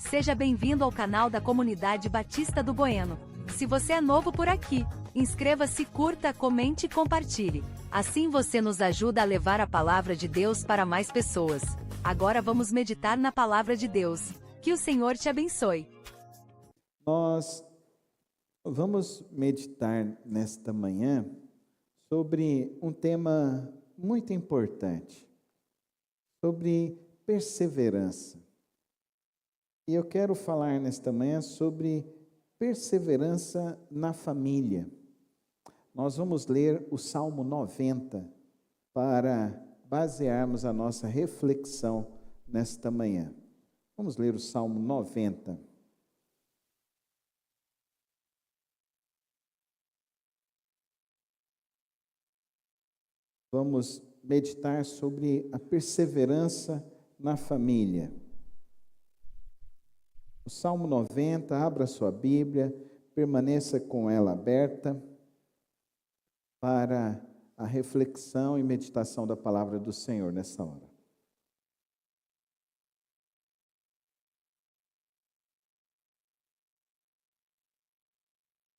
Seja bem-vindo ao canal da Comunidade Batista do Bueno. Se você é novo por aqui, inscreva-se, curta, comente e compartilhe. Assim você nos ajuda a levar a palavra de Deus para mais pessoas. Agora vamos meditar na palavra de Deus. Que o Senhor te abençoe. Nós vamos meditar nesta manhã sobre um tema muito importante, sobre perseverança. E eu quero falar nesta manhã sobre perseverança na família. Nós vamos ler o Salmo 90 para basearmos a nossa reflexão nesta manhã. Vamos ler o Salmo 90. Vamos meditar sobre a perseverança na família. O Salmo 90, abra sua Bíblia, permaneça com ela aberta para a reflexão e meditação da palavra do Senhor nessa hora.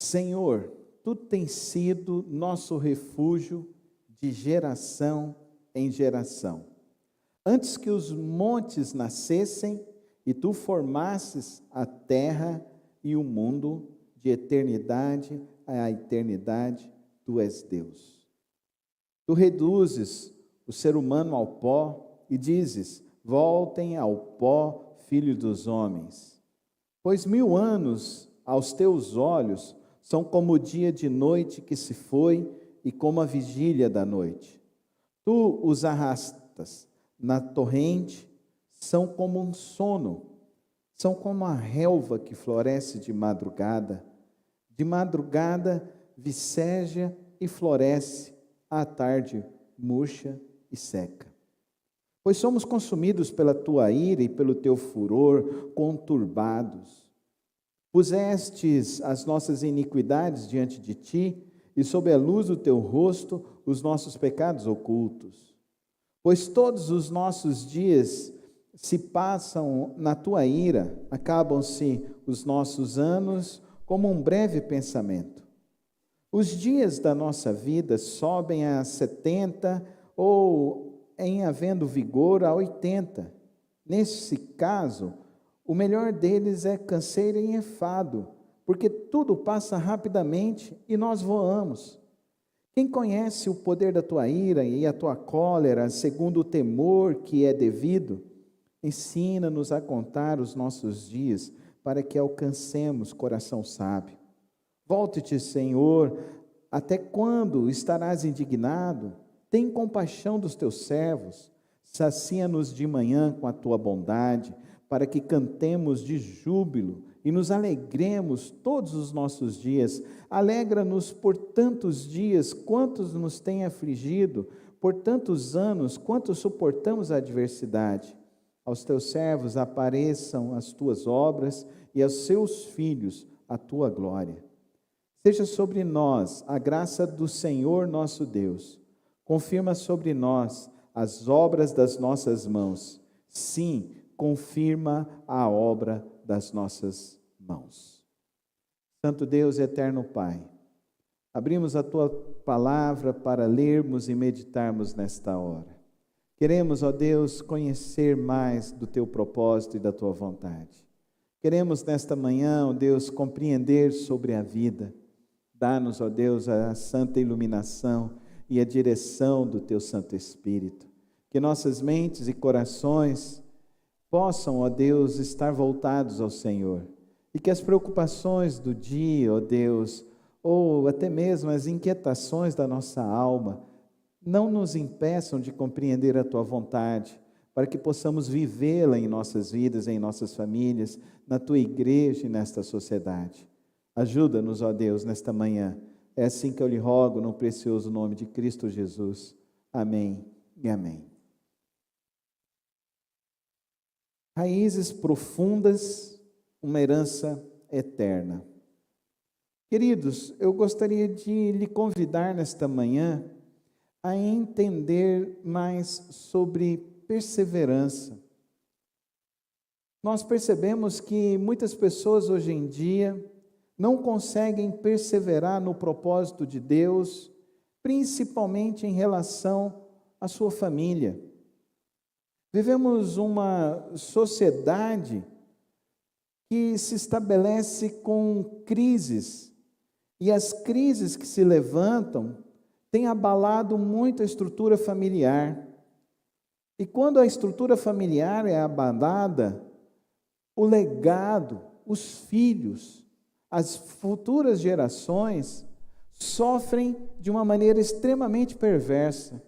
Senhor, Tu tens sido nosso refúgio de geração em geração. Antes que os montes nascessem e Tu formasses a terra e o mundo, de eternidade a eternidade, Tu és Deus. Tu reduzes o ser humano ao pó e dizes: voltem ao pó, filhos dos homens. Pois 1000 anos aos Teus olhos são como o dia de noite que se foi e como a vigília da noite. Tu os arrastas na torrente, são como um sono, são como a relva que floresce de madrugada viceja e floresce, à tarde murcha e seca. Pois somos consumidos pela Tua ira e pelo Teu furor, conturbados. Pusestes as nossas iniquidades diante de Ti, e sob a luz do Teu rosto, os nossos pecados ocultos. Pois todos os nossos dias se passam na Tua ira, acabam-se os nossos anos como um breve pensamento. Os dias da nossa vida sobem a 70 ou, em havendo vigor, a 80. Nesse caso, o melhor deles é canseiro e enfado, porque tudo passa rapidamente e nós voamos. Quem conhece o poder da Tua ira e a Tua cólera, segundo o temor que é devido, ensina-nos a contar os nossos dias, para que alcancemos coração sábio. Volte-te, Senhor, até quando estarás indignado? Tem compaixão dos Teus servos, sacia-nos de manhã com a Tua bondade, para que cantemos de júbilo e nos alegremos todos os nossos dias. Alegra-nos por tantos dias, quantos nos têm afligido, por tantos anos, quantos suportamos a adversidade. Aos Teus servos apareçam as Tuas obras e aos seus filhos a Tua glória. Seja sobre nós a graça do Senhor nosso Deus. Confirma sobre nós as obras das nossas mãos. Sim, confirma a obra das nossas mãos. Santo Deus e eterno Pai, abrimos a Tua palavra para lermos e meditarmos nesta hora. Queremos, ó Deus, conhecer mais do Teu propósito e da Tua vontade. Queremos nesta manhã, ó Deus, compreender sobre a vida. Dá-nos, ó Deus, a santa iluminação e a direção do Teu Santo Espírito. Que nossas mentes e corações possam, ó Deus, estar voltados ao Senhor. E que as preocupações do dia, ó Deus, ou até mesmo as inquietações da nossa alma, não nos impeçam de compreender a Tua vontade, para que possamos vivê-la em nossas vidas, em nossas famílias, na Tua igreja e nesta sociedade. Ajuda-nos, ó Deus, nesta manhã. É assim que eu lhe rogo, no precioso nome de Cristo Jesus. Amém e amém. Raízes profundas, uma herança eterna. Queridos, eu gostaria de lhe convidar nesta manhã a entender mais sobre perseverança. Nós percebemos que muitas pessoas hoje em dia não conseguem perseverar no propósito de Deus, principalmente em relação à sua família. Vivemos uma sociedade que se estabelece com crises, e as crises que se levantam têm abalado muito a estrutura familiar. E quando a estrutura familiar é abalada, o legado, os filhos, as futuras gerações sofrem de uma maneira extremamente perversa.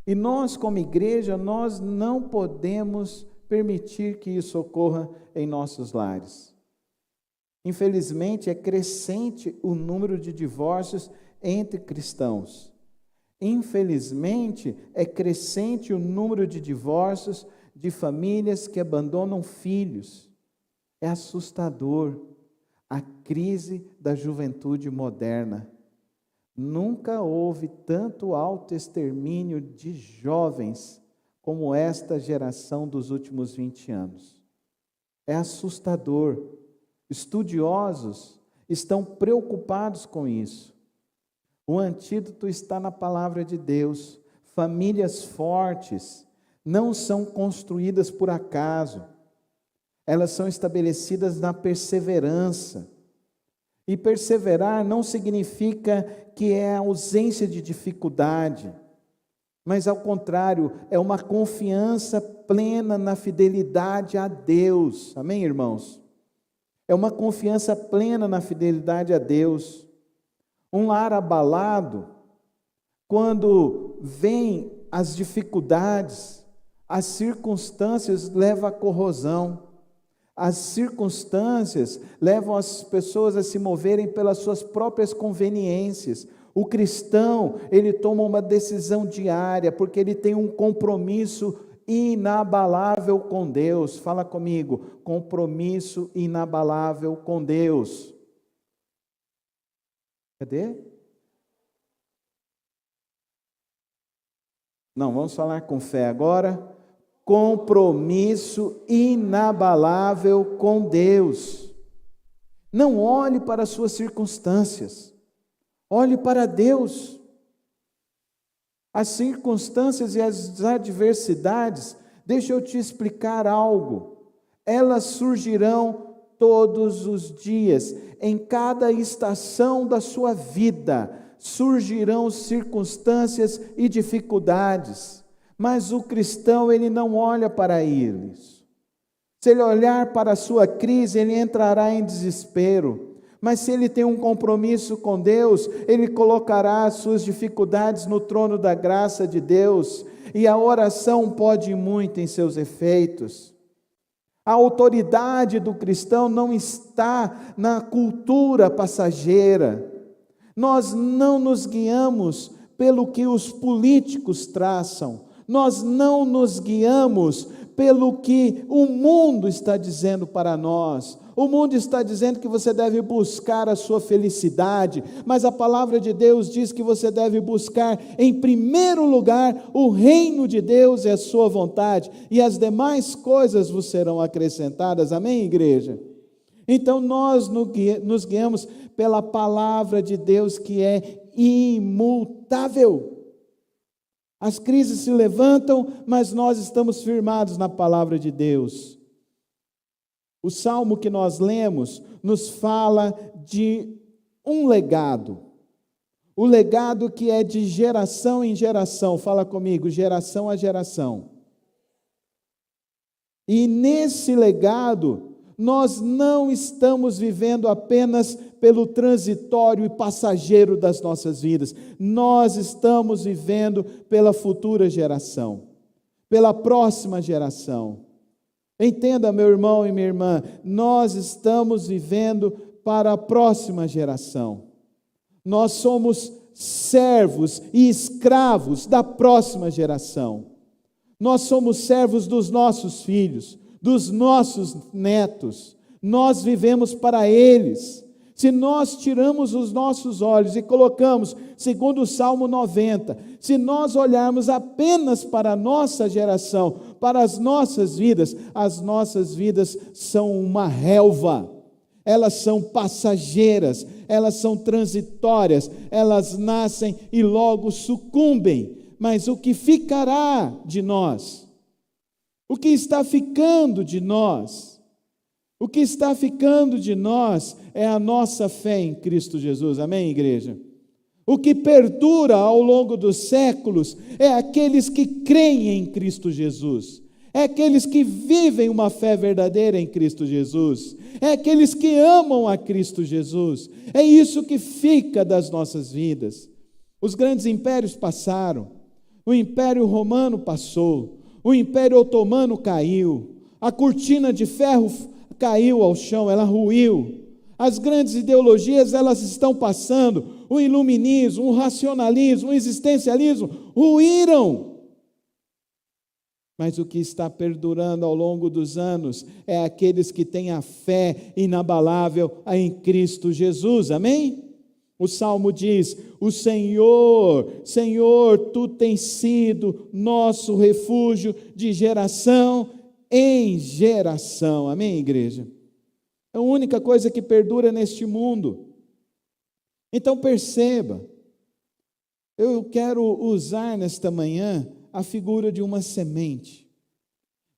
E nós, como igreja, nós não podemos permitir que isso ocorra em nossos lares. Infelizmente, é crescente o número de divórcios entre cristãos. Infelizmente, é crescente o número de divórcios de famílias que abandonam filhos. É assustador a crise da juventude moderna. Nunca houve tanto autoextermínio de jovens como esta geração dos últimos 20 anos. É assustador. Estudiosos estão preocupados com isso. O antídoto está na palavra de Deus. Famílias fortes não são construídas por acaso. Elas são estabelecidas na perseverança. E perseverar não significa que é a ausência de dificuldade, mas ao contrário, é uma confiança plena na fidelidade a Deus. Amém, irmãos? É uma confiança plena na fidelidade a Deus. Um lar abalado, quando vem as dificuldades, as circunstâncias levam à corrosão. As circunstâncias levam as pessoas a se moverem pelas suas próprias conveniências. O cristão, ele toma uma decisão diária, porque ele tem um compromisso inabalável com Deus. Fala comigo, compromisso inabalável com Deus. Cadê? Não, vamos falar com fé agora. Compromisso inabalável com Deus. Não olhe para as suas circunstâncias, olhe para Deus. As circunstâncias e as adversidades, deixa eu te explicar algo, elas surgirão todos os dias, em cada estação da sua vida, surgirão circunstâncias e dificuldades. Mas o cristão, ele não olha para eles. Se ele olhar para a sua crise, ele entrará em desespero. Mas se ele tem um compromisso com Deus, ele colocará as suas dificuldades no trono da graça de Deus. E a oração pode muito em seus efeitos. A autoridade do cristão não está na cultura passageira. Nós não nos guiamos pelo que os políticos traçam. Nós não nos guiamos pelo que o mundo está dizendo para nós. O mundo está dizendo que você deve buscar a sua felicidade, mas a palavra de Deus diz que você deve buscar em primeiro lugar o reino de Deus e a sua vontade, e as demais coisas vos serão acrescentadas. Amém, igreja? Então nós nos guiamos pela palavra de Deus, que é imutável. As crises se levantam, mas nós estamos firmados na palavra de Deus. O salmo que nós lemos nos fala de um legado. O legado que é de geração em geração. Fala comigo, geração a geração. E nesse legado, nós não estamos vivendo apenas pelo transitório e passageiro das nossas vidas. Nós estamos vivendo pela futura geração, pela próxima geração. Entenda, meu irmão e minha irmã, nós estamos vivendo para a próxima geração. Nós somos servos e escravos da próxima geração. Nós somos servos dos nossos filhos, dos nossos netos. Nós vivemos para eles. Se nós tiramos os nossos olhos e colocamos, segundo o Salmo 90, se nós olharmos apenas para a nossa geração, para as nossas vidas são uma relva, elas são passageiras, elas são transitórias, elas nascem e logo sucumbem. Mas o que ficará de nós? O que está ficando de nós? O que está ficando de nós é a nossa fé em Cristo Jesus. Amém, igreja? O que perdura ao longo dos séculos é aqueles que creem em Cristo Jesus. É aqueles que vivem uma fé verdadeira em Cristo Jesus. É aqueles que amam a Cristo Jesus. É isso que fica das nossas vidas. Os grandes impérios passaram. O Império Romano passou. O Império Otomano caiu. A cortina de ferro caiu ao chão, ela ruiu. As grandes ideologias, elas estão passando. O iluminismo, o racionalismo, o existencialismo ruíram. Mas o que está perdurando ao longo dos anos é aqueles que têm a fé inabalável em Cristo Jesus. Amém? O Salmo diz: o Senhor, Tu tens sido nosso refúgio de geração em geração. Amém, igreja? É a única coisa que perdura neste mundo. Então perceba, eu quero usar nesta manhã a figura de uma semente.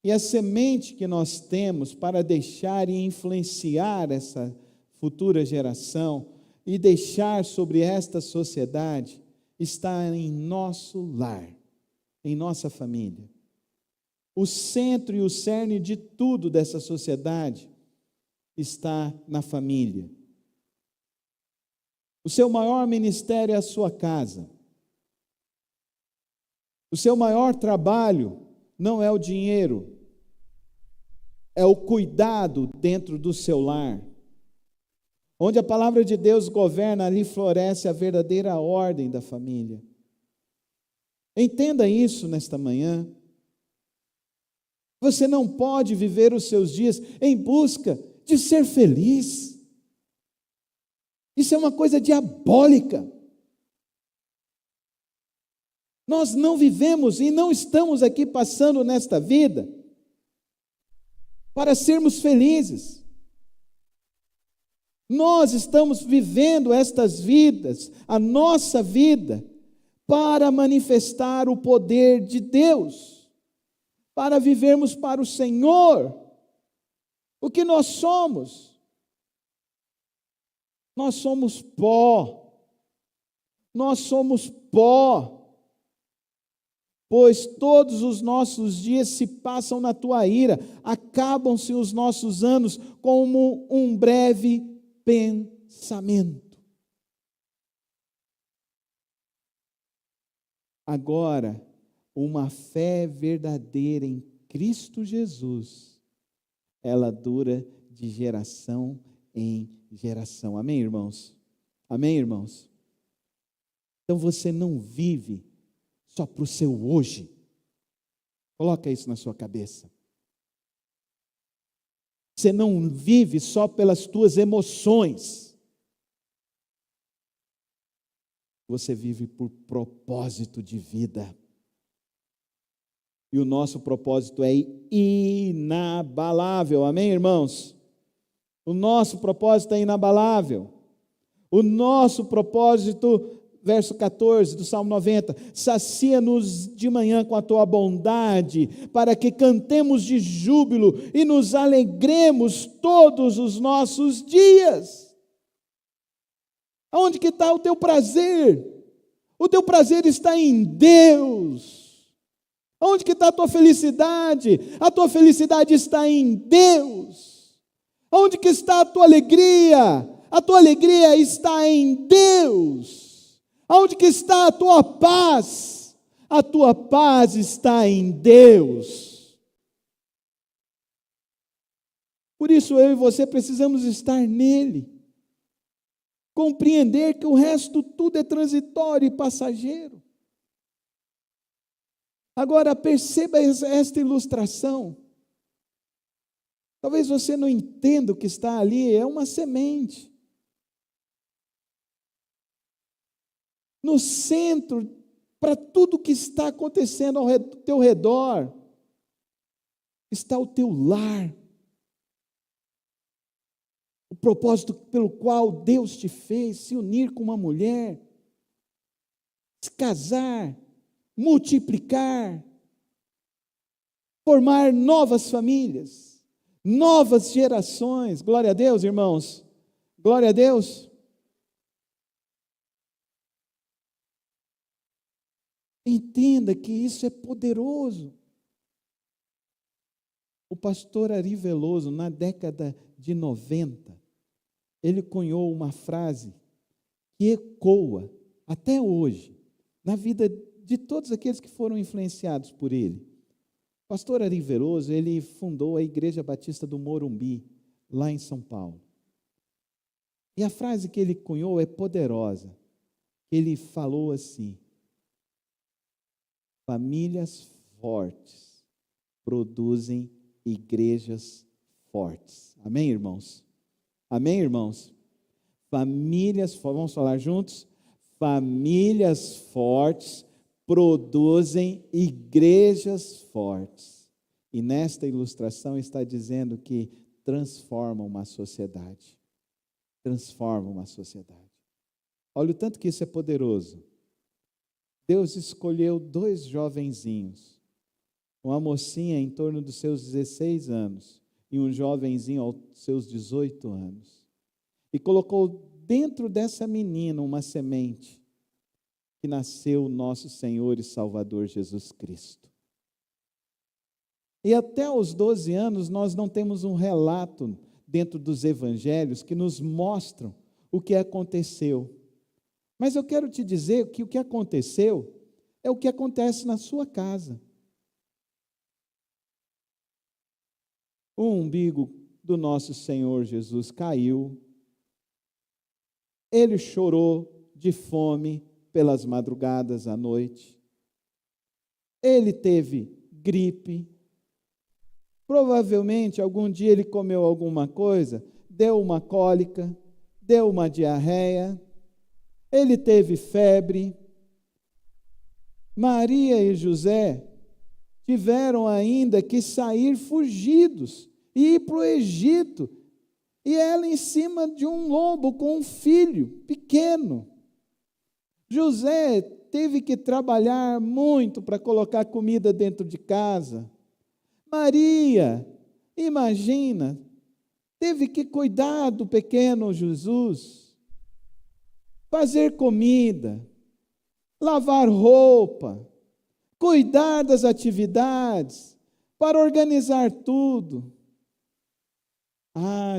E a semente que nós temos para deixar e influenciar essa futura geração e deixar sobre esta sociedade está em nosso lar, em nossa família. O centro e o cerne de tudo dessa sociedade está na família. O seu maior ministério é a sua casa. O seu maior trabalho não é o dinheiro, é o cuidado dentro do seu lar. Onde a palavra de Deus governa, ali floresce a verdadeira ordem da família. Entenda isso nesta manhã. Você não pode viver os seus dias em busca de ser feliz. Isso é uma coisa diabólica. Nós não vivemos e não estamos aqui passando nesta vida para sermos felizes. Nós estamos vivendo estas vidas, a nossa vida, para manifestar o poder de Deus, para vivermos para o Senhor. O que nós somos? Nós somos pó. Nós somos pó. Pois todos os nossos dias se passam na tua ira, acabam-se os nossos anos como um breve pensamento. Agora, uma fé verdadeira em Cristo Jesus, ela dura de geração em geração. Amém, irmãos? Amém, irmãos? Então você não vive só para o seu hoje. Coloca isso na sua cabeça. Você não vive só pelas tuas emoções. Você vive por propósito de vida. E o nosso propósito é inabalável. Amém, irmãos? O nosso propósito é inabalável. O nosso propósito, verso 14 do Salmo 90, sacia-nos de manhã com a tua bondade, para que cantemos de júbilo e nos alegremos todos os nossos dias. Aonde que está o teu prazer? O teu prazer está em Deus. Aonde que está a tua felicidade? A tua felicidade está em Deus. Aonde que está a tua alegria? A tua alegria está em Deus. Aonde que está a tua paz? A tua paz está em Deus. Por isso eu e você precisamos estar nele. Compreender que o resto tudo é transitório e passageiro. Agora perceba esta ilustração. Talvez você não entenda o que está ali, é uma semente. no centro, para tudo que está acontecendo ao teu redor, está o teu lar. O propósito pelo qual Deus te fez, se unir com uma mulher, se casar, multiplicar, formar novas famílias, novas gerações. Glória a Deus, irmãos. Glória a Deus. Entenda que isso é poderoso. O pastor Ari Veloso, na década de 90, ele cunhou uma frase que ecoa até hoje na vida de todos aqueles que foram influenciados por ele. O pastor Ari Veloso, ele fundou a Igreja Batista do Morumbi, lá em São Paulo. E a frase que ele cunhou é poderosa. Ele falou assim: famílias fortes produzem igrejas fortes. Amém, irmãos? Amém, irmãos? Famílias, vamos falar juntos? Famílias fortes produzem igrejas fortes. E nesta ilustração está dizendo que transforma uma sociedade. Transforma uma sociedade. Olha o tanto que isso é poderoso. Deus escolheu 2 jovenzinhos, uma mocinha em torno dos seus 16 anos e um jovenzinho aos seus 18 anos. E colocou dentro dessa menina uma semente que nasceu o nosso Senhor e Salvador Jesus Cristo. E até os 12 anos nós não temos um relato dentro dos evangelhos que nos mostram o que aconteceu. Mas eu quero te dizer que o que aconteceu é o que acontece na sua casa. O umbigo do nosso Senhor Jesus caiu. Ele chorou de fome pelas madrugadas à noite. Ele teve gripe. Provavelmente, algum dia ele comeu alguma coisa, deu uma cólica, deu uma diarreia. Ele teve febre. Maria e José tiveram ainda que sair fugidos e ir para o Egito. E ela em cima de um lombo com um filho pequeno. José teve que trabalhar muito para colocar comida dentro de casa. Maria, imagina, teve que cuidar do pequeno Jesus, fazer comida, lavar roupa, cuidar das atividades, para organizar tudo.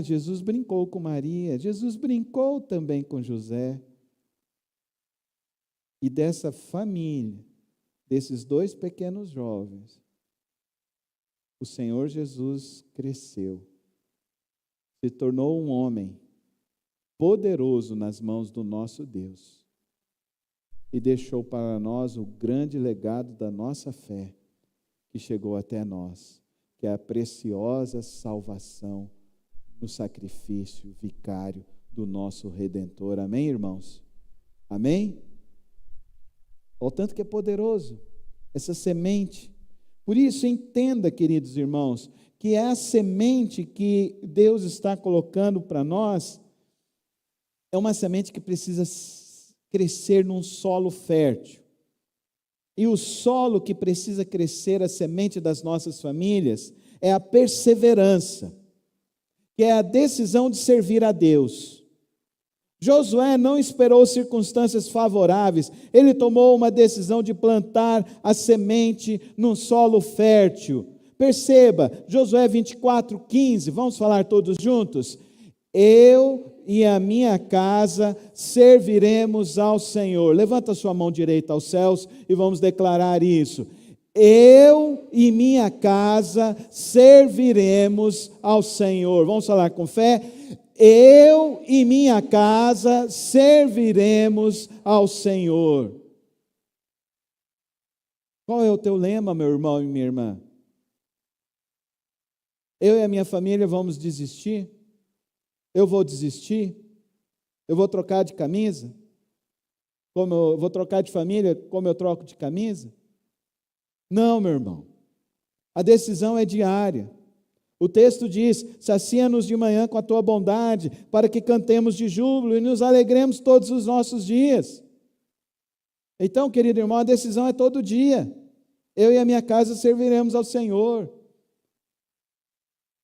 Jesus brincou com Maria, Jesus brincou também com José. E dessa família, desses 2 pequenos jovens, o Senhor Jesus cresceu, se tornou um homem poderoso nas mãos do nosso Deus e deixou para nós o grande legado da nossa fé que chegou até nós, que é a preciosa salvação no sacrifício vicário do nosso Redentor. Amém, irmãos? Amém? Olha o tanto que é poderoso essa semente. Por isso, entenda, queridos irmãos, que é a semente que Deus está colocando para nós, é uma semente que precisa crescer num solo fértil. E o solo que precisa crescer, a semente das nossas famílias, é a perseverança, que é a decisão de servir a Deus. Josué não esperou circunstâncias favoráveis, ele tomou uma decisão de plantar a semente num solo fértil. Perceba, Josué 24:15, vamos falar todos juntos? Eu e a minha casa serviremos ao Senhor. Levanta sua mão direita aos céus e vamos declarar isso. Eu e minha casa serviremos ao Senhor. Vamos falar com fé? Eu e minha casa serviremos ao Senhor. Qual é o teu lema, meu irmão e minha irmã? Eu e a minha família vamos desistir? Eu vou desistir? Eu vou trocar de camisa? como eu vou trocar de família, como eu troco de camisa? Não, meu irmão. A decisão é diária. O texto diz: sacia-nos de manhã com a tua bondade, para que cantemos de júbilo e nos alegremos todos os nossos dias. Então, querido irmão, a decisão é todo dia. Eu e a minha casa serviremos ao Senhor.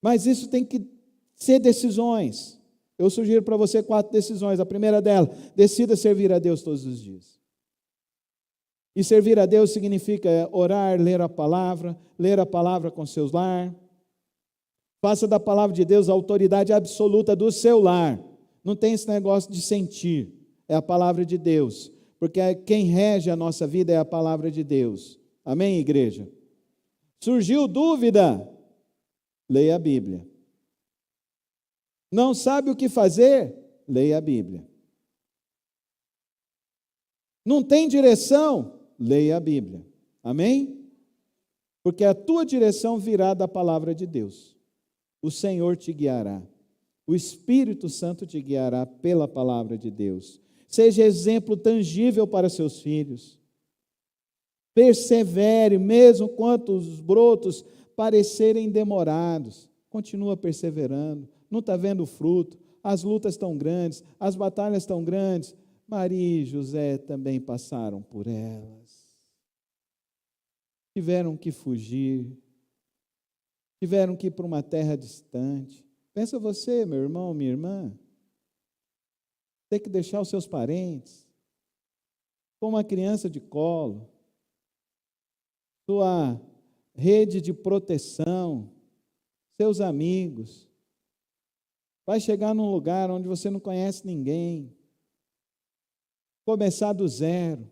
Mas isso tem que ser decisões. Eu sugiro para você 4 decisões. A primeira dela, decida servir a Deus todos os dias. E servir a Deus significa orar, ler a palavra com seus lar. Faça da palavra de Deus a autoridade absoluta do seu lar. Não tem esse negócio de sentir. É a palavra de Deus. Porque quem rege a nossa vida é a palavra de Deus. Amém, igreja? Surgiu dúvida? Leia a Bíblia. Não sabe o que fazer? Leia a Bíblia. Não tem direção? Leia a Bíblia. Amém? Porque a tua direção virá da palavra de Deus. O Senhor te guiará. O Espírito Santo te guiará pela palavra de Deus. Seja exemplo tangível para seus filhos. Persevere, mesmo quando os brotos parecerem demorados. Continua perseverando. Não está vendo o fruto. As lutas estão grandes, as batalhas estão grandes. Maria e José também passaram por elas. Tiveram que fugir. Tiveram que ir para uma terra distante. Pensa você, meu irmão, minha irmã. Ter que deixar os seus parentes, com uma criança de colo, sua rede de proteção, seus amigos. Vai chegar num lugar onde você não conhece ninguém. Começar do zero.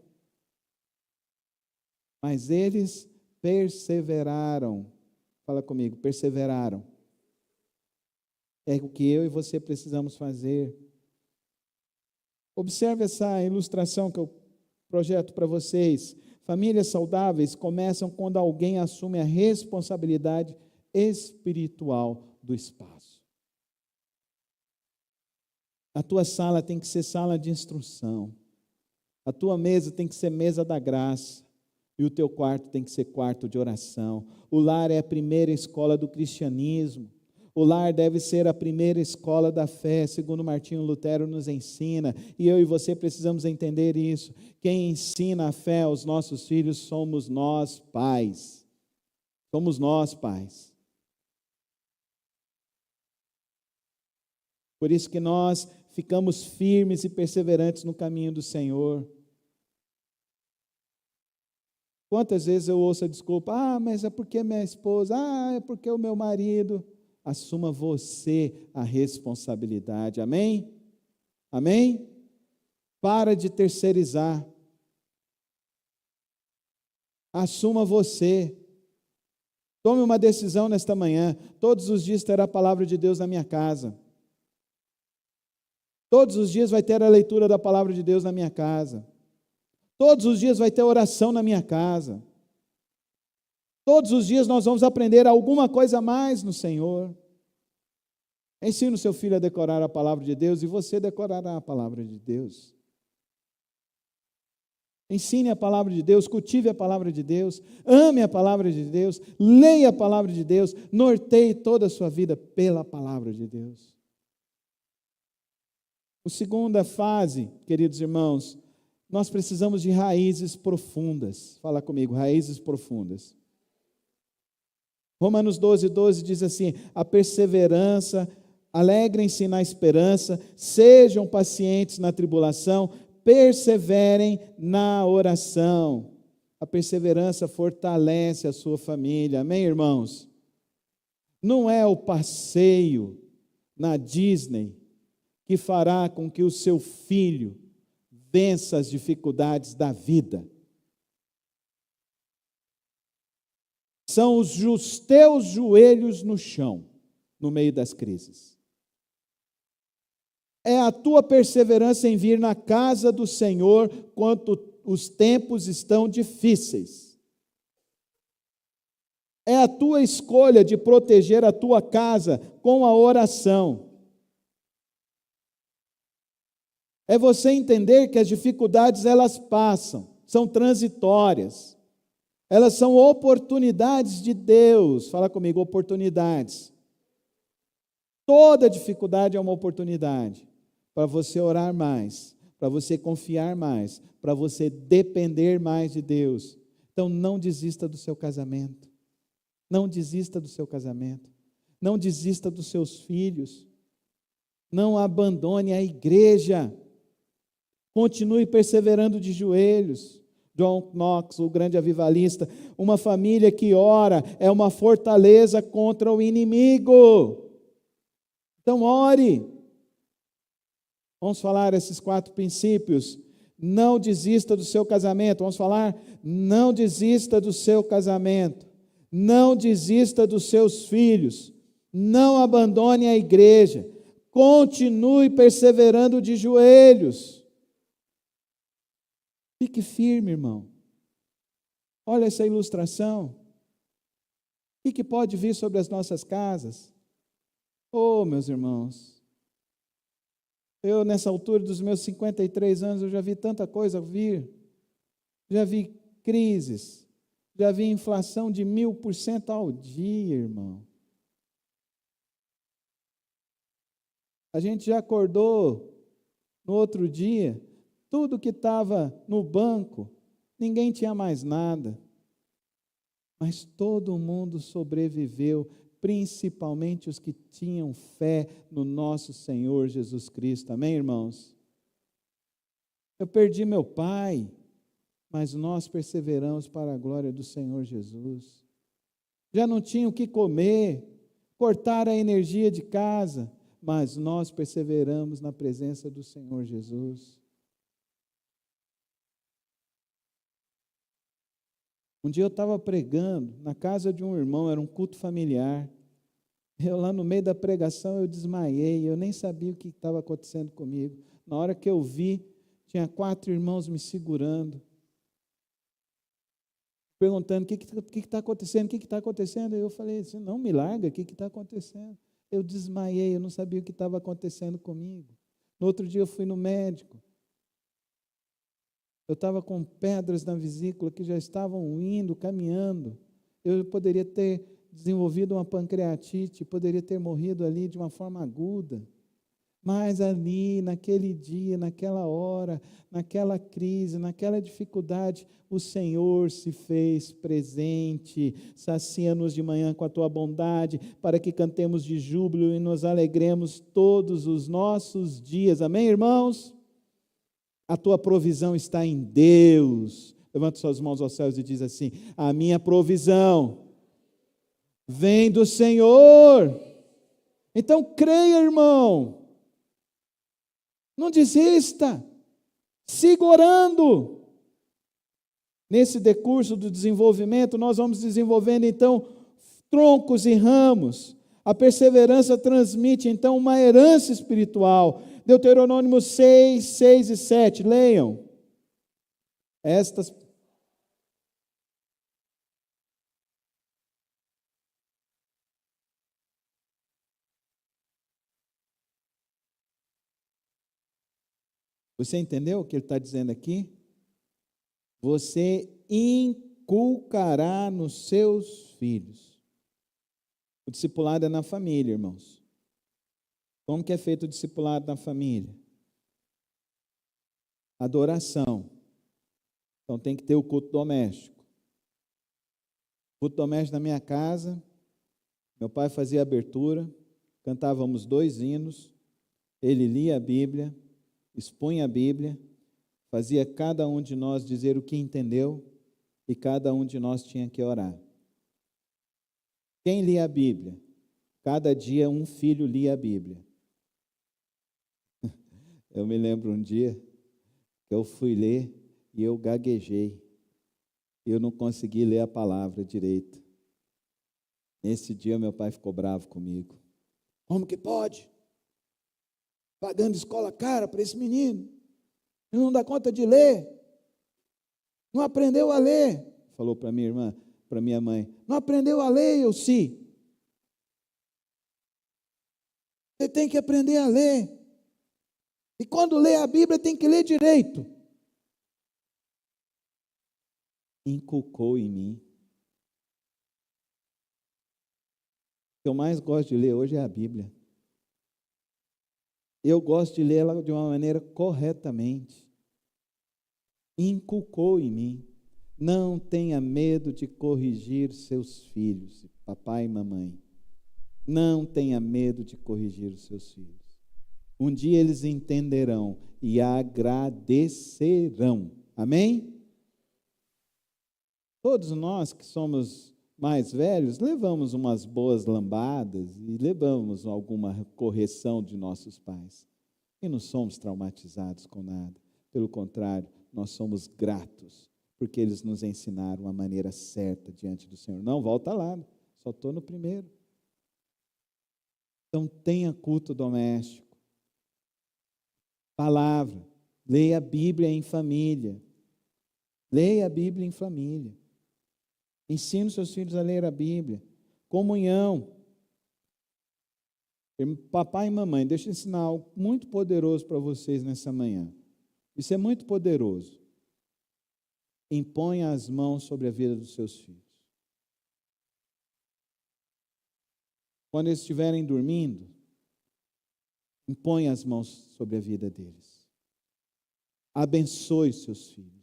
Mas eles perseveraram. Fala comigo, perseveraram. É o que eu e você precisamos fazer. Observe essa ilustração que eu projeto para vocês. Famílias saudáveis começam quando alguém assume a responsabilidade espiritual do espaço. A tua sala tem que ser sala de instrução. A tua mesa tem que ser mesa da graça. E o teu quarto tem que ser quarto de oração. O lar é a primeira escola do cristianismo. O lar deve ser a primeira escola da fé, segundo Martinho Lutero nos ensina. E eu e você precisamos entender isso. Quem ensina a fé aos nossos filhos somos nós, pais. Somos nós, pais. Por isso que nós ficamos firmes e perseverantes no caminho do Senhor. Quantas vezes eu ouço a desculpa, mas é porque minha esposa, é porque o meu marido. Assuma você a responsabilidade, amém? Amém? Para de terceirizar. Assuma você. Tome uma decisão nesta manhã. Todos os dias terá a palavra de Deus na minha casa. Todos os dias vai ter a leitura da palavra de Deus na minha casa. Todos os dias vai ter oração na minha casa. Todos os dias nós vamos aprender alguma coisa a mais no Senhor. Ensine o seu filho a decorar a palavra de Deus e você decorará a palavra de Deus. Ensine a palavra de Deus, cultive a palavra de Deus, ame a palavra de Deus, leia a palavra de Deus, norteie toda a sua vida pela palavra de Deus. A segunda fase, queridos irmãos, nós precisamos de raízes profundas. Fala comigo, raízes profundas. Romanos 12 diz assim: a perseverança, alegrem-se na esperança, sejam pacientes na tribulação, perseverem na oração. A perseverança fortalece a sua família. Amém, irmãos? Não é o passeio na Disney que fará com que o seu filho vença as dificuldades da vida. São os teus joelhos no chão, no meio das crises. É a tua perseverança em vir na casa do Senhor quando os tempos estão difíceis. É a tua escolha de proteger a tua casa com a oração. É você entender que as dificuldades, elas passam, são transitórias. Elas são oportunidades de Deus. Fala comigo, oportunidades. Toda dificuldade é uma oportunidade para você orar mais, para você confiar mais, para você depender mais de Deus. Então não desista do seu casamento. Não desista do seu casamento. Não desista dos seus filhos. Não abandone a igreja. Continue perseverando de joelhos. John Knox, o grande avivalista, uma família que ora é uma fortaleza contra o inimigo. Então ore. Vamos falar esses 4 princípios. Não desista do seu casamento. Vamos falar, não desista do seu casamento. Não desista dos seus filhos. Não abandone a igreja. Continue perseverando de joelhos. Fique firme, irmão. Olha essa ilustração. O que pode vir sobre as nossas casas? Oh, meus irmãos, eu nessa altura dos meus 53 anos, eu já vi tanta coisa vir. Já vi crises, já vi inflação de 1000% ao dia, irmão. A gente já acordou no outro dia, tudo que estava no banco, ninguém tinha mais nada. Mas todo mundo sobreviveu, principalmente os que tinham fé no nosso Senhor Jesus Cristo. Amém, irmãos? Eu perdi meu pai, mas nós perseveramos para a glória do Senhor Jesus. Já não tinha o que comer, cortaram a energia de casa, mas nós perseveramos na presença do Senhor Jesus. Um dia eu estava pregando na casa de um irmão, era um culto familiar. Eu lá no meio da pregação eu desmaiei, eu nem sabia o que estava acontecendo comigo. Na hora que eu vi, tinha 4 irmãos me segurando, perguntando, o que está acontecendo, o que está acontecendo? Eu falei assim, não, me larga, o que está acontecendo? Eu desmaiei, eu não sabia o que estava acontecendo comigo. No outro dia eu fui no médico. Eu estava com pedras na vesícula que já estavam indo, caminhando. Eu poderia ter desenvolvido uma pancreatite, poderia ter morrido ali de uma forma aguda. Mas ali, naquele dia, naquela hora, naquela crise, naquela dificuldade, o Senhor se fez presente. Sacia-nos de manhã com a tua bondade, para que cantemos de júbilo e nos alegremos todos os nossos dias. Amém, irmãos? A tua provisão está em Deus. Levanta suas mãos aos céus e diz assim: a minha provisão vem do Senhor. Então creia, irmão. Não desista. Siga orando. Nesse decurso do desenvolvimento, nós vamos desenvolvendo então troncos e ramos. A perseverança transmite então uma herança espiritual. Deuteronômio 6, 6 e 7, leiam. Você entendeu o que ele está dizendo aqui? Você inculcará nos seus filhos. O discipulado é na família, irmãos. Como que é feito o discipulado na família? Adoração. Então tem que ter o culto doméstico. O culto doméstico na minha casa, meu pai fazia a abertura, cantávamos 2 hinos, ele lia a Bíblia, expunha a Bíblia, fazia cada um de nós dizer o que entendeu e cada um de nós tinha que orar. Quem lia a Bíblia? Cada dia um filho lia a Bíblia. Eu me lembro um dia que eu fui ler e eu gaguejei. Eu não consegui ler a palavra direito. Nesse dia meu pai ficou bravo comigo. Como que pode? Pagando escola cara para esse menino. Ele não dá conta de ler. Não aprendeu a ler. Falou para minha irmã, para minha mãe. Não aprendeu a ler, eu sim. Você tem que aprender a ler. E quando lê a Bíblia tem que ler direito. Inculcou em mim. O que eu mais gosto de ler hoje é a Bíblia. Eu gosto de ler ela de uma maneira corretamente. Inculcou em mim. Não tenha medo de corrigir seus filhos, papai e mamãe. Não tenha medo de corrigir os seus filhos. Um dia eles entenderão e agradecerão. Amém? Todos nós que somos mais velhos, levamos umas boas lambadas e levamos alguma correção de nossos pais. E não somos traumatizados com nada. Pelo contrário, nós somos gratos, porque eles nos ensinaram a maneira certa diante do Senhor. Não, volta lá, só estou no primeiro. Então, tenha culto doméstico. Palavra, leia a Bíblia em família. Leia a Bíblia em família. Ensine os seus filhos a ler a Bíblia. Comunhão. Papai e mamãe, deixa eu ensinar algo muito poderoso para vocês nessa manhã. Isso é muito poderoso. Imponha as mãos sobre a vida dos seus filhos. Quando eles estiverem dormindo, imponha as mãos sobre a vida deles. Abençoe seus filhos.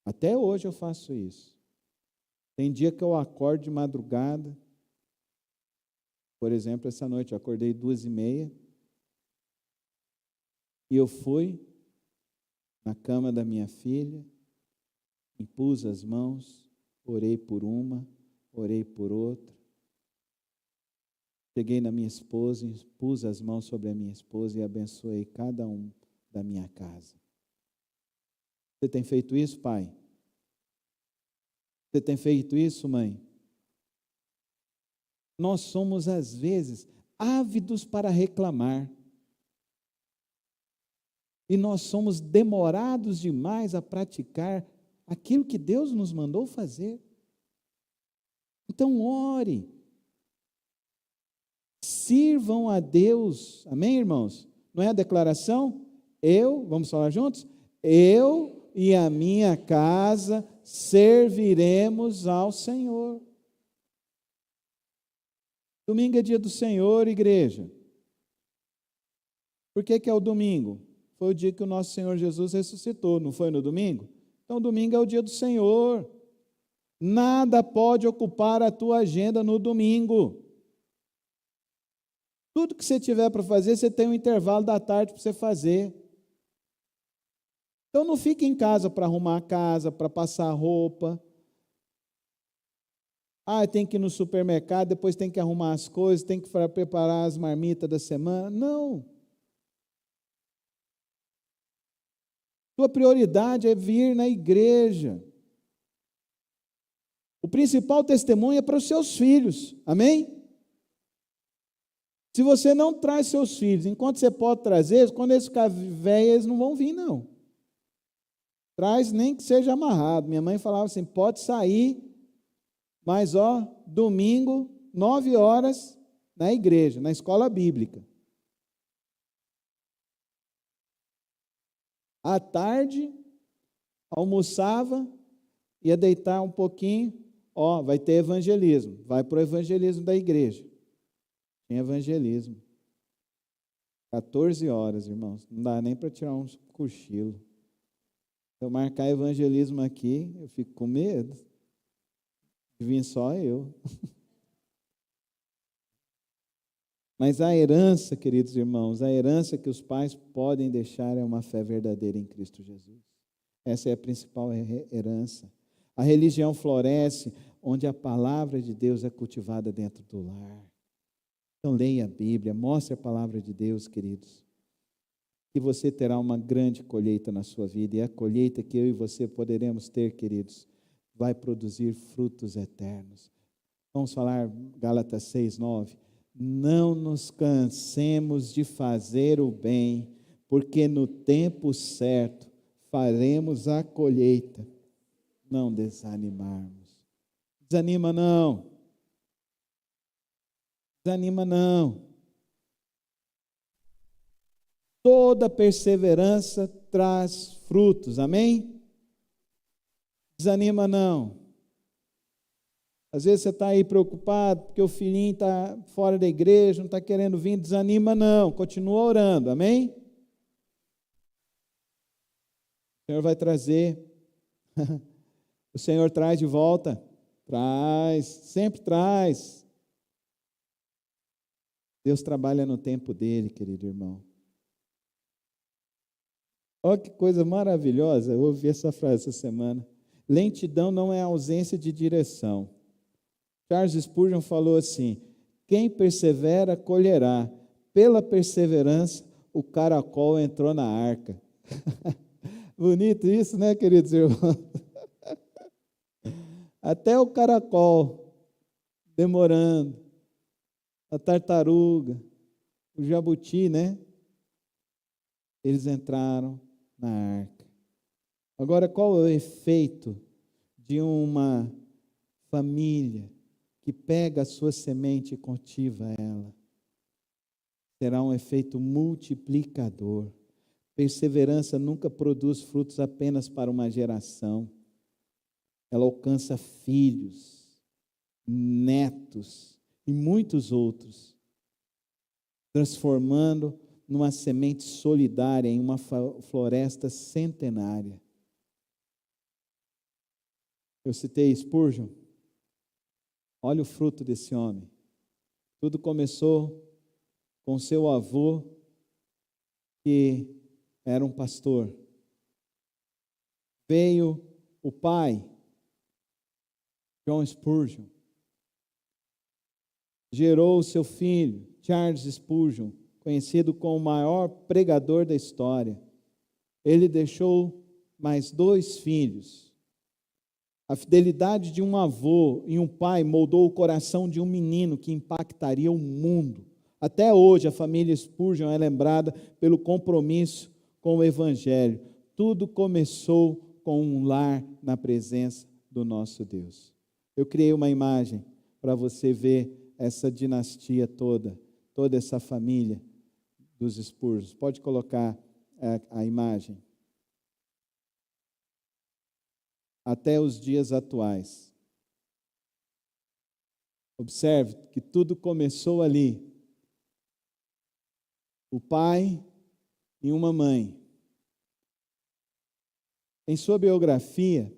Até hoje eu faço isso. Tem dia que eu acordo de madrugada. Por exemplo, essa noite eu acordei 2h30. E eu fui na cama da minha filha, impus as mãos, orei por uma, orei por outra. Cheguei na minha esposa, pus as mãos sobre a minha esposa e abençoei cada um da minha casa. Você tem feito isso, pai? Você tem feito isso, mãe? Nós somos, às vezes, ávidos para reclamar. E nós somos demorados demais a praticar aquilo que Deus nos mandou fazer. Então, ore. Sirvam a Deus. Amém, irmãos? Não é a declaração? Vamos falar juntos? Eu e a minha casa serviremos ao Senhor. Domingo é dia do Senhor, igreja. Por que é o domingo? Foi o dia que o nosso Senhor Jesus ressuscitou, não foi no domingo? Então, domingo é o dia do Senhor. Nada pode ocupar a tua agenda no domingo. Tudo que você tiver para fazer, você tem um intervalo da tarde para você fazer. Então, não fique em casa para arrumar a casa, para passar roupa. Tem que ir no supermercado, depois tem que arrumar as coisas, tem que preparar as marmitas da semana. Não. Tua prioridade é vir na igreja. O principal testemunho é para os seus filhos. Amém? Se você não traz seus filhos, enquanto você pode trazer, quando eles ficarem velhos, eles não vão vir, não. Traz nem que seja amarrado. Minha mãe falava assim, pode sair, mas domingo, 9 horas, na igreja, na escola bíblica. À tarde, almoçava, ia deitar um pouquinho, vai ter evangelismo. Vai para o evangelismo da igreja. Tem evangelismo. 14 horas, irmãos. Não dá nem para tirar um cochilo. Se eu marcar evangelismo aqui, eu fico com medo. Vim só eu. Mas a herança, queridos irmãos, a herança que os pais podem deixar é uma fé verdadeira em Cristo Jesus. Essa é a principal herança. A religião floresce onde a palavra de Deus é cultivada dentro do lar. Então leia a Bíblia, mostre a palavra de Deus, queridos. E você terá uma grande colheita na sua vida. E a colheita que eu e você poderemos ter, queridos, vai produzir frutos eternos. Vamos falar Gálatas 6:9. Não nos cansemos de fazer o bem, porque no tempo certo faremos a colheita. Não desanimarmos. Desanima não. Desanima não. Toda perseverança traz frutos, amém? Desanima não. Às vezes você está aí preocupado porque o filhinho está fora da igreja, não está querendo vir, desanima não, continua orando, amém? O Senhor vai trazer, o Senhor traz de volta, traz, sempre traz. Deus trabalha no tempo dele, querido irmão. Olha que coisa maravilhosa, eu ouvi essa frase essa semana. Lentidão não é ausência de direção. Charles Spurgeon falou assim: quem persevera, colherá. Pela perseverança, o caracol entrou na arca. Bonito isso, né, queridos irmãos? Até o caracol, demorando, a tartaruga, o jabuti, né? Eles entraram na arca. Agora, qual é o efeito de uma família que pega a sua semente e cultiva ela? Será um efeito multiplicador. Perseverança nunca produz frutos apenas para uma geração. Ela alcança filhos, netos e muitos outros, transformando numa semente solidária em uma floresta centenária. Eu citei Spurgeon. Olha o fruto desse homem. Tudo começou com seu avô, que era um pastor. Veio o pai, John Spurgeon. Gerou o seu filho, Charles Spurgeon, conhecido como o maior pregador da história. Ele deixou mais 2 filhos. A fidelidade de um avô e um pai moldou o coração de um menino que impactaria o mundo. Até hoje, a família Spurgeon é lembrada pelo compromisso com o Evangelho. Tudo começou com um lar na presença do nosso Deus. Eu criei uma imagem para você ver essa dinastia toda essa família dos Spurgeons. Pode colocar a imagem. Até os dias atuais. Observe que tudo começou ali. O pai e uma mãe. Em sua biografia,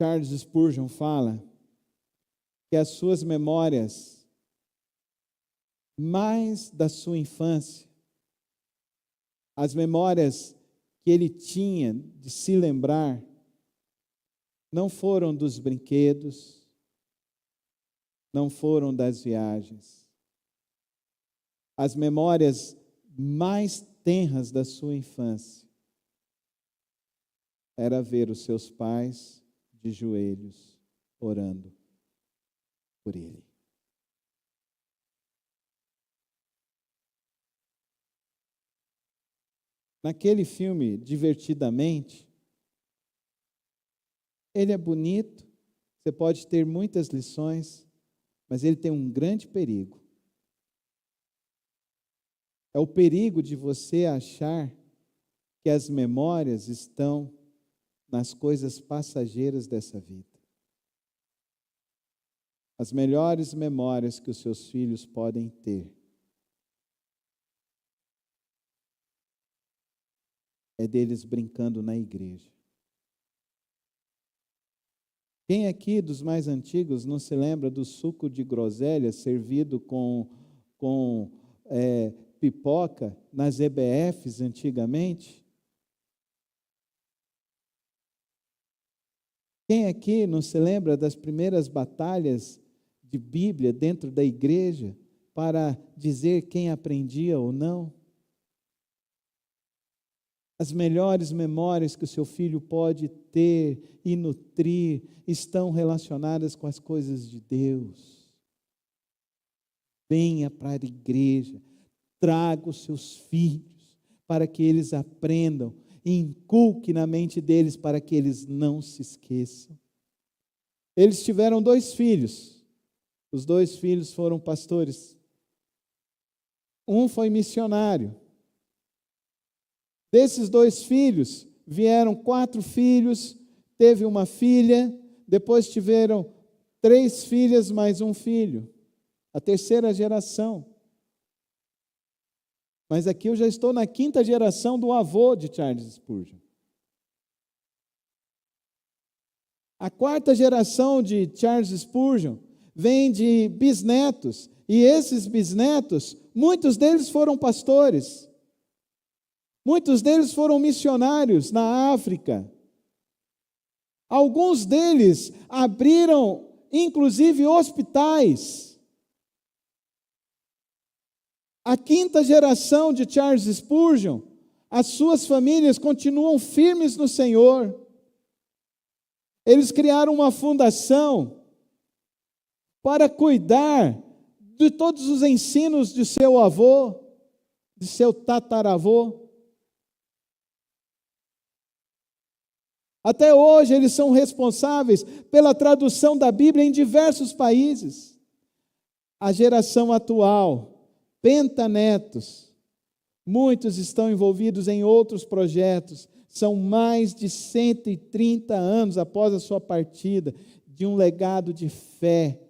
Charles Spurgeon fala que as suas memórias mais da sua infância, as memórias que ele tinha de se lembrar, não foram dos brinquedos, não foram das viagens. As memórias mais tenras da sua infância era ver os seus pais de joelhos orando por ele. Naquele filme, Divertidamente, ele é bonito, você pode ter muitas lições, mas ele tem um grande perigo. É o perigo de você achar que as memórias estão nas coisas passageiras dessa vida. As melhores memórias que os seus filhos podem ter é deles brincando na igreja. Quem aqui dos mais antigos não se lembra do suco de groselha servido com pipoca nas EBFs antigamente? Quem aqui não se lembra das primeiras batalhas de Bíblia dentro da igreja para dizer quem aprendia ou não? As melhores memórias que o seu filho pode ter e nutrir estão relacionadas com as coisas de Deus. Venha para a igreja, traga os seus filhos para que eles aprendam e inculque na mente deles para que eles não se esqueçam. Eles tiveram 2 filhos. Os 2 filhos foram pastores. um foi missionário. Desses 2 filhos, vieram 4 filhos, teve uma filha, depois tiveram 3 filhas mais um filho, a 3ª geração. Mas aqui eu já estou na 5ª geração do avô de Charles Spurgeon. A 4ª geração de Charles Spurgeon vem de bisnetos, e esses bisnetos, muitos deles foram pastores, muitos deles foram missionários na África. Alguns deles abriram, inclusive, hospitais. A 5ª geração de Charles Spurgeon, as suas famílias continuam firmes no Senhor. Eles criaram uma fundação para cuidar de todos os ensinos de seu avô, de seu tataravô. Até hoje eles são responsáveis pela tradução da Bíblia em diversos países. A geração atual, pentanetos, muitos estão envolvidos em outros projetos. São mais de 130 anos após a sua partida, de um legado de fé,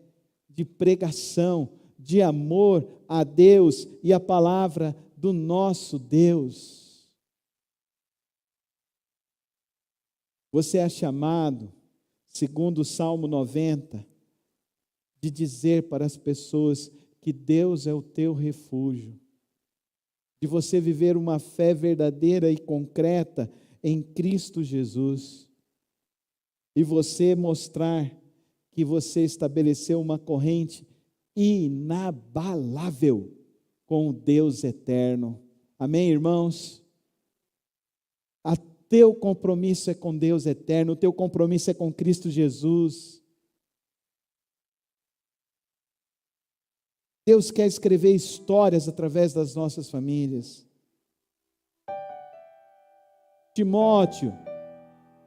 de pregação, de amor a Deus e a palavra do nosso Deus. Você é chamado, segundo o Salmo 90, de dizer para as pessoas que Deus é o teu refúgio, de você viver uma fé verdadeira e concreta em Cristo Jesus, e você mostrar que você estabeleceu uma corrente inabalável com o Deus eterno. Amém, irmãos? O teu compromisso é com Deus eterno, o teu compromisso é com Cristo Jesus. Deus quer escrever histórias através das nossas famílias. Timóteo,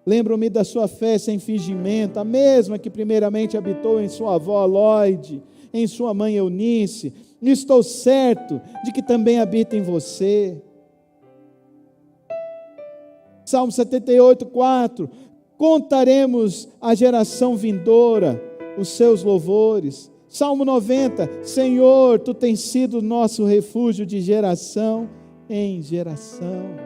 lembro-me da sua fé sem fingimento, a mesma que primeiramente habitou em sua avó Lloyd, em sua mãe Eunice, e estou certo de que também habita em você. Salmo 78, 4, contaremos à geração vindoura os seus louvores. Salmo 90, Senhor, Tu tens sido nosso refúgio de geração em geração.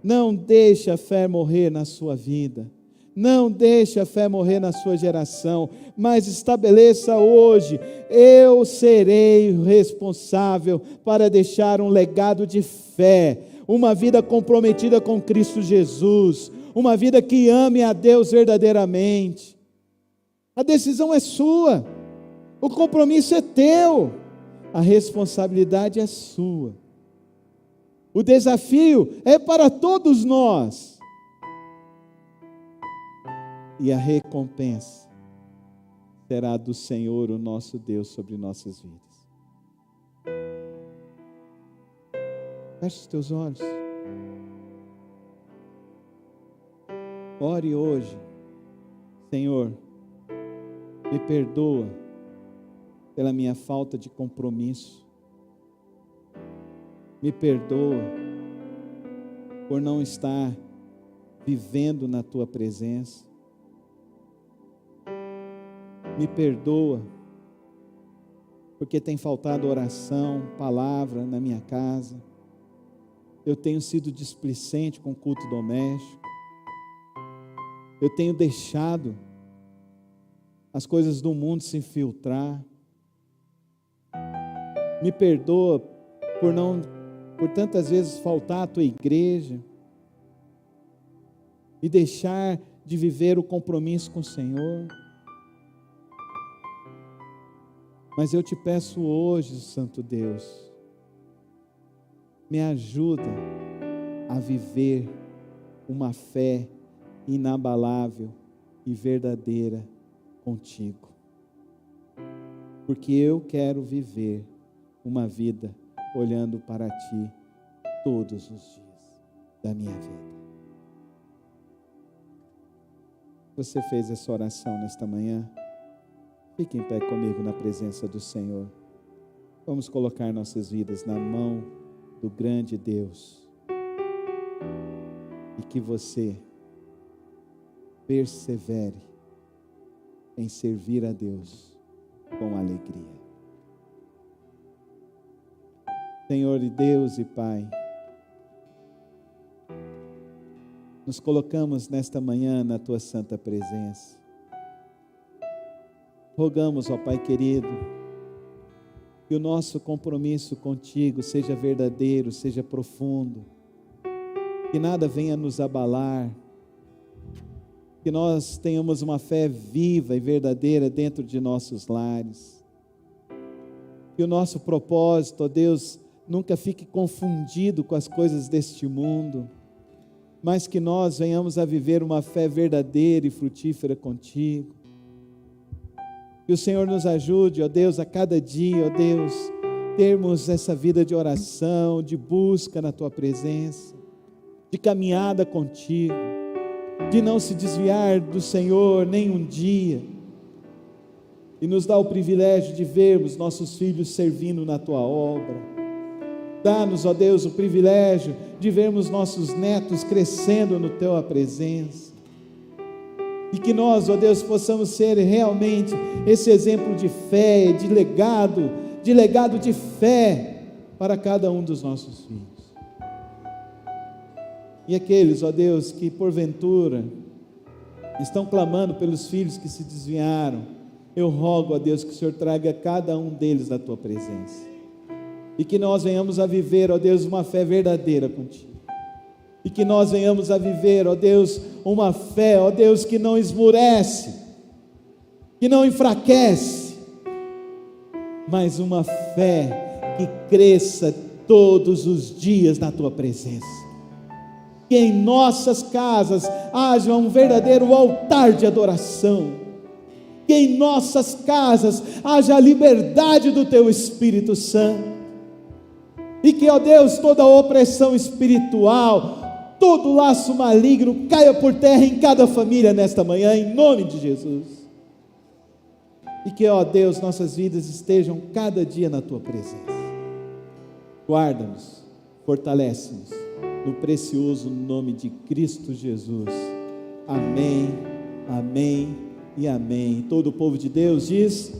Não deixe a fé morrer na sua vida, não deixe a fé morrer na sua geração, mas estabeleça hoje: eu serei responsável para deixar um legado de fé, uma vida comprometida com Cristo Jesus, uma vida que ame a Deus verdadeiramente. A decisão é sua, o compromisso é teu, a responsabilidade é sua. O desafio é para todos nós. E a recompensa será do Senhor, o nosso Deus, sobre nossas vidas. Feche os teus olhos. Ore hoje. Senhor, me perdoa pela minha falta de compromisso. Me perdoa por não estar vivendo na Tua presença. Me perdoa porque tem faltado oração, palavra na minha casa. Eu tenho sido displicente com o culto doméstico. Eu tenho deixado as coisas do mundo se infiltrar. Me perdoa por tantas vezes faltar à Tua igreja e deixar de viver o compromisso com o Senhor. Mas eu te peço hoje, Santo Deus, me ajuda a viver uma fé inabalável e verdadeira contigo, porque eu quero viver uma vida olhando para Ti todos os dias da minha vida. Você fez essa oração nesta manhã? Fique em pé comigo na presença do Senhor. Vamos colocar nossas vidas na mão do grande Deus. E que você persevere em servir a Deus com alegria. Senhor e Deus e Pai, nos colocamos nesta manhã na Tua santa presença. Rogamos, ó Pai querido, que o nosso compromisso contigo seja verdadeiro, seja profundo, que nada venha nos abalar, que nós tenhamos uma fé viva e verdadeira dentro de nossos lares, que o nosso propósito, ó Deus, nunca fique confundido com as coisas deste mundo, mas que nós venhamos a viver uma fé verdadeira e frutífera contigo. Que o Senhor nos ajude, ó Deus, a cada dia, ó Deus, termos essa vida de oração, de busca na Tua presença, de caminhada contigo, de não se desviar do Senhor nem um dia, e nos dá o privilégio de vermos nossos filhos servindo na Tua obra. Dá-nos, ó Deus, o privilégio de vermos nossos netos crescendo no Tua presença. E que nós, ó Deus, possamos ser realmente esse exemplo de fé, de legado de fé para cada um dos nossos filhos. E aqueles, ó Deus, que porventura estão clamando pelos filhos que se desviaram, eu rogo, ó Deus, que o Senhor traga cada um deles na Tua presença. E que nós venhamos a viver, ó Deus, uma fé verdadeira contigo. E que nós venhamos a viver, ó Deus, uma fé, ó Deus, que não esmurece, que não enfraquece, mas uma fé que cresça todos os dias na Tua presença. Que em nossas casas haja um verdadeiro altar de adoração. Que em nossas casas haja a liberdade do Teu Espírito Santo. E que, ó Deus, toda opressão espiritual, todo laço maligno caia por terra em cada família nesta manhã, em nome de Jesus. E que, ó Deus, nossas vidas estejam cada dia na Tua presença. Guarda-nos, fortalece-nos, no precioso nome de Cristo Jesus. Amém, amém e amém. Todo o povo de Deus diz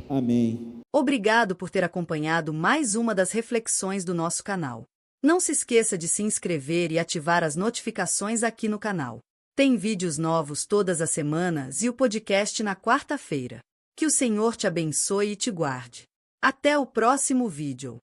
amém. Obrigado por ter acompanhado mais uma das reflexões do nosso canal. Não se esqueça de se inscrever e ativar as notificações aqui no canal. Tem vídeos novos todas as semanas e o podcast na quarta-feira. Que o Senhor te abençoe e te guarde. Até o próximo vídeo.